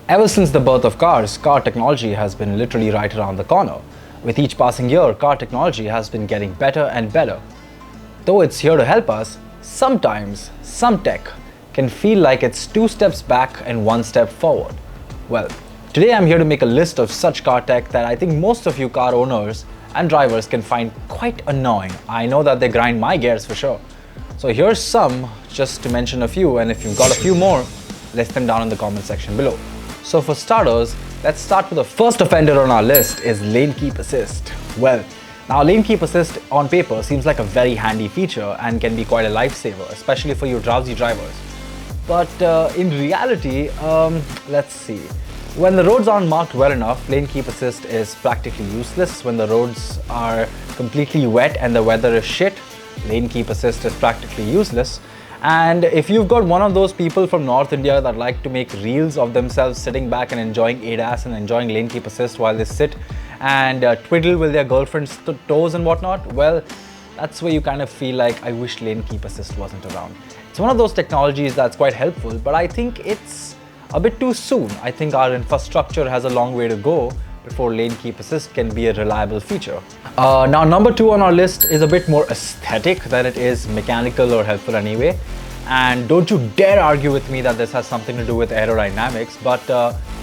Ever since the birth of cars, car technology has been literally right around the corner. With each passing year, car technology has been getting better and better. Though it's here to help us, sometimes some tech can feel like it's two steps back and one step forward. Well, today I'm here to make a list of such car tech that I think most of you car owners and drivers can find quite annoying. I know that they grind my gears for sure. So here's some, just to mention a few, and if you've got a few more, list them down in the comment section below. So for starters, let's start with the first offender on our list is Lane Keep Assist. Well, now Lane Keep Assist on paper seems like a very handy feature and can be quite a lifesaver, especially for you drowsy drivers. But in reality, let's see. When the roads aren't marked well enough, Lane Keep Assist is practically useless. When the roads are completely wet and the weather is shit, Lane Keep Assist is practically useless. And if you've got one of those people from North India that like to make reels of themselves sitting back and enjoying ADAS and enjoying Lane Keep Assist while they sit and twiddle with their girlfriend's toes and whatnot, well, that's where you kind of feel like, I wish Lane Keep Assist wasn't around. It's one of those technologies that's quite helpful, but I think it's a bit too soon. I think our infrastructure has a long way to go before Lane Keep Assist can be a reliable feature. Now, number 2 on our list is a bit more aesthetic than it is mechanical or helpful anyway. And don't you dare argue with me that this has something to do with aerodynamics, but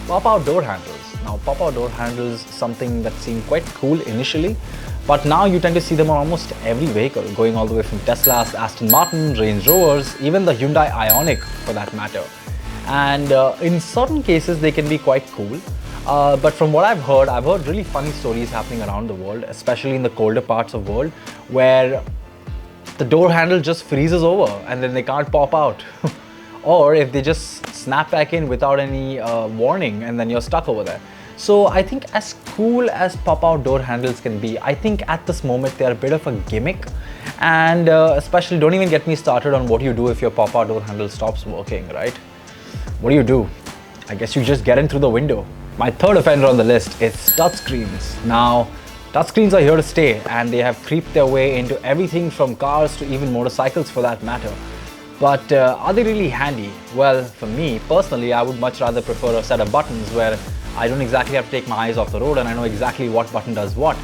pop-out door handles. Now, pop-out door handles something that seemed quite cool initially, but now you tend to see them on almost every vehicle, going all the way from Teslas, Aston Martin, Range Rovers, even the Hyundai Ioniq for that matter. And in certain cases, they can be quite cool. But from what I've heard really funny stories happening around the world, especially in the colder parts of the world, where the door handle just freezes over and then they can't pop out. Or if they just snap back in without any warning and then you're stuck over there. So I think as cool as pop-out door handles can be, I think at this moment they're a bit of a gimmick. And especially don't even get me started on what you do if your pop-out door handle stops working, right? What do? I guess you just get in through the window. My third offender on the list is touchscreens. Now, touchscreens are here to stay and they have creeped their way into everything from cars to even motorcycles for that matter. But are they really handy? Well, for me personally, I would much rather prefer a set of buttons where I don't exactly have to take my eyes off the road and I know exactly what button does what.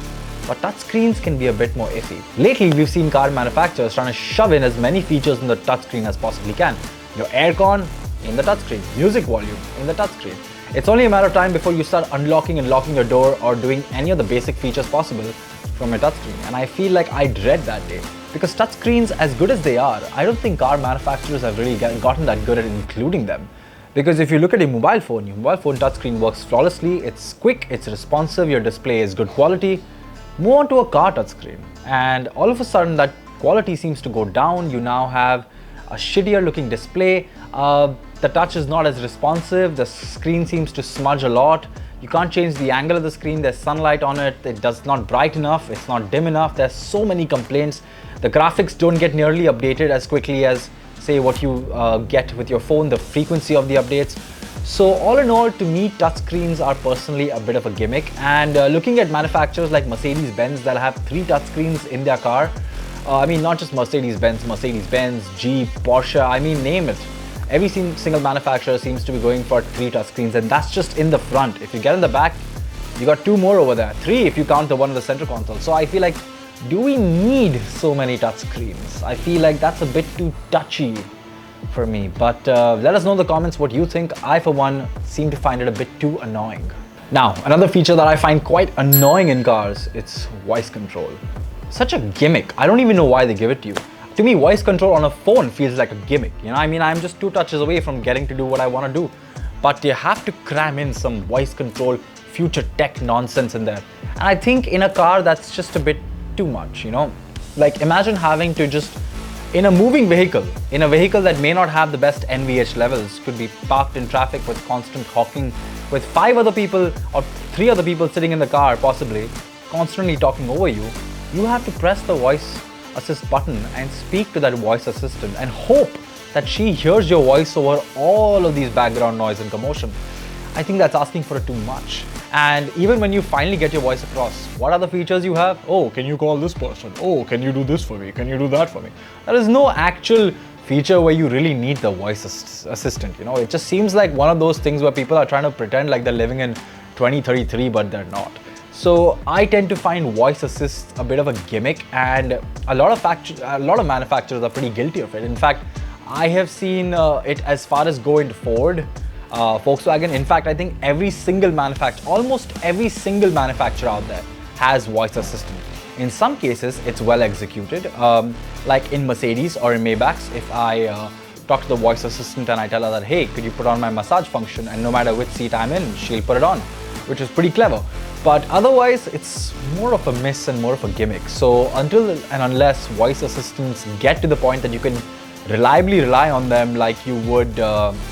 But touchscreens can be a bit more iffy. Lately, we've seen car manufacturers trying to shove in as many features in the touchscreen as possibly can. Your aircon in the touchscreen, music volume in the touchscreen. It's only a matter of time before you start unlocking and locking your door or doing any of the basic features possible from your touchscreen. And I feel like I dread that day. Because touchscreens, as good as they are, I don't think car manufacturers have really gotten that good at including them. Because if you look at your mobile phone touchscreen works flawlessly, it's quick, it's responsive, your display is good quality. Move on to a car touchscreen. And all of a sudden that quality seems to go down. You now have a shittier looking display. The touch is not as responsive, the screen seems to smudge a lot. You can't change the angle of the screen, there's sunlight on it, it does not bright enough, it's not dim enough, there's so many complaints. The graphics don't get nearly updated as quickly as, say, what you get with your phone, the frequency of the updates. So all in all, to me, touchscreens are personally a bit of a gimmick. And looking at manufacturers like Mercedes-Benz that have 3 touchscreens in their car, I mean, not just Mercedes-Benz, Jeep, Porsche, I mean, name it. Every single manufacturer seems to be going for 3 touchscreens, and that's just in the front. If you get in the back, you got 2 more over there. 3 if you count the one in the center console. So I feel like, do we need so many touchscreens? I feel like that's a bit too touchy for me. But let us know in the comments what you think. I, for one, seem to find it a bit too annoying. Now, another feature that I find quite annoying in cars, it's voice control. Such a gimmick. I don't even know why they give it to you. To me, voice control on a phone feels like a gimmick. You know, I mean, I'm just 2 touches away from getting to do what I want to do. But you have to cram in some voice control, future tech nonsense in there. And I think in a car, that's just a bit too much, you know? Like, imagine having to just, in a moving vehicle, in a vehicle that may not have the best NVH levels, could be parked in traffic with constant honking, with 5 other people or 3 other people sitting in the car, possibly, constantly talking over you. You have to press the voice assist button and speak to that voice assistant and hope that she hears your voice over all of these background noise and commotion. I think that's asking for too much. And even when you finally get your voice across, what are the features you have? Oh, can you call this person? Oh, can you do this for me? Can you do that for me? There is no actual feature where you really need the voice assistant. You know, it just seems like one of those things where people are trying to pretend like they're living in 2033, but they're not. So I tend to find voice assist a bit of a gimmick, and a lot of manufacturers are pretty guilty of it. In fact, I have seen it as far as go into Ford, Volkswagen. In fact, I think almost every single manufacturer out there has voice assistant. In some cases, it's well executed. Like in Mercedes or in Maybachs, if I talk to the voice assistant and I tell her that, hey, could you put on my massage function? And no matter which seat I'm in, she'll put it on, which is pretty clever. But otherwise, it's more of a miss and more of a gimmick. So until and unless voice assistants get to the point that you can reliably rely on them like you would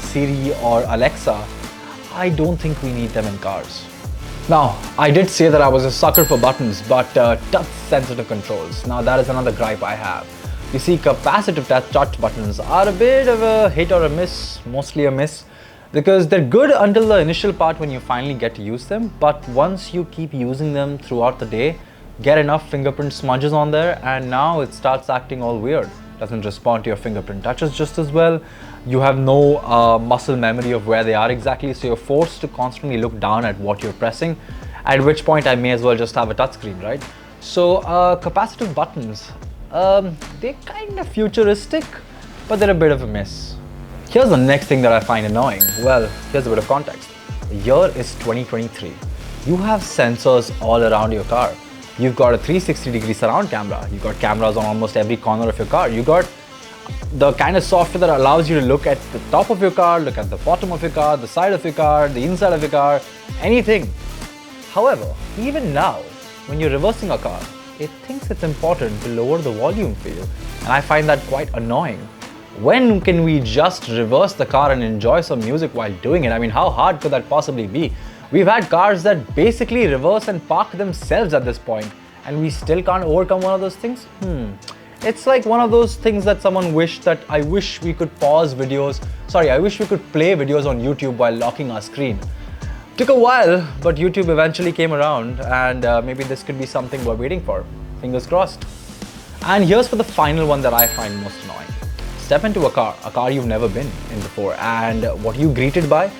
Siri or Alexa, I don't think we need them in cars. Now, I did say that I was a sucker for buttons, but touch-sensitive controls. Now, that is another gripe I have. You see, capacitive touch buttons are a bit of a hit or a miss, mostly a miss, because they're good until the initial part when you finally get to use them, but once you keep using them throughout the day, get enough fingerprint smudges on there, and now it starts acting all weird. Doesn't respond to your fingerprint touches just as well. You have no muscle memory of where they are exactly, so you're forced to constantly look down at what you're pressing, at which point I may as well just have a touchscreen, right? So capacitive buttons, they're kind of futuristic, but they're a bit of a miss. Here's the next thing that I find annoying. Well, here's a bit of context. The year is 2023. You have sensors all around your car. You've got a 360-degree surround camera. You've got cameras on almost every corner of your car. You've got the kind of software that allows you to look at the top of your car, look at the bottom of your car, the side of your car, the inside of your car, anything. However, even now, when you're reversing a car, it thinks it's important to lower the volume for you. And I find that quite annoying. When can we just reverse the car and enjoy some music while doing it? I mean, how hard could that possibly be? We've had cars that basically reverse and park themselves at this point, and we still can't overcome one of those things? It's like one of those things that someone wished that I wish we could play videos on YouTube while locking our screen. Took a while, but YouTube eventually came around, and maybe this could be something we're waiting for. Fingers crossed. And here's for the final one that I find most annoying. Step into a car you've never been in before, and what are you greeted by?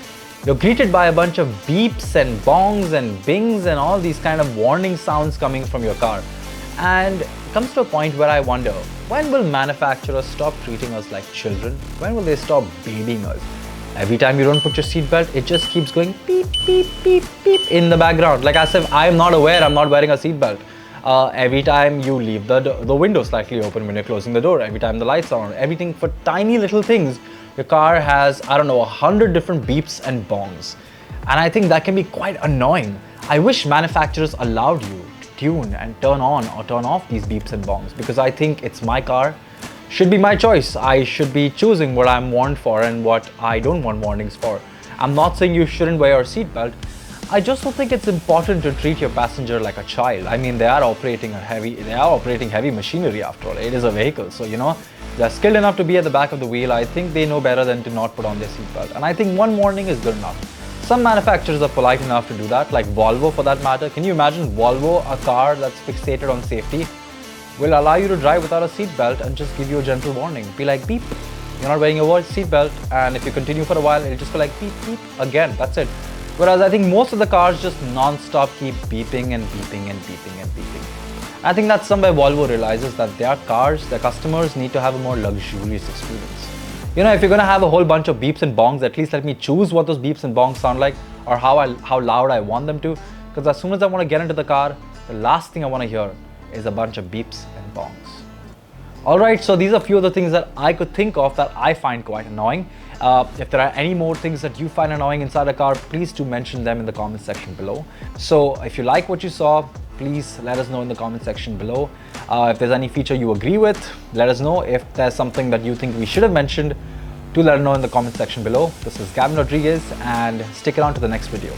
You're greeted by a bunch of beeps and bongs and bings and all these kind of warning sounds coming from your car. And it comes to a point where I wonder, when will manufacturers stop treating us like children? When will they stop babying us? Every time you don't put your seatbelt, it just keeps going beep, beep, beep, beep in the background, like as if I'm not aware I'm not wearing a seatbelt. Every time you leave the window slightly open when you're closing the door, every time the lights are on, everything for tiny little things. Your car has, 100 different beeps and bongs. And I think that can be quite annoying. I wish manufacturers allowed you to tune and turn on or turn off these beeps and bongs, because I think it's my car, should be my choice. I should be choosing what I'm warned for and what I don't want warnings for. I'm not saying you shouldn't wear your seatbelt. I just don't think it's important to treat your passenger like a child. I mean, they are operating heavy machinery after all. It is a vehicle, so they're skilled enough to be at the back of the wheel. I think they know better than to not put on their seatbelt. And I think one warning is good enough. Some manufacturers are polite enough to do that, like Volvo for that matter. Can you imagine Volvo, a car that's fixated on safety, will allow you to drive without a seatbelt and just give you a gentle warning. Be like, beep, you're not wearing your seatbelt, and if you continue for a while, it'll just go like beep, beep, again, that's it. Whereas I think most of the cars just non-stop keep beeping and beeping and beeping and beeping. I think that's somewhere Volvo realizes that their customers need to have a more luxurious experience. If you're gonna have a whole bunch of beeps and bongs, at least let me choose what those beeps and bongs sound like, or how loud I want them to. Because as soon as I want to get into the car, the last thing I want to hear is a bunch of beeps and bongs. Alright, so these are a few of the things that I could think of that I find quite annoying. If there are any more things that you find annoying inside a car, please do mention them in the comment section below. So if you like what you saw, please let us know in the comment section below. If there's any feature you agree with, let us know. If there's something that you think we should have mentioned, do let us know in the comment section below. This is Gavin Rodriguez, and stick around to the next video.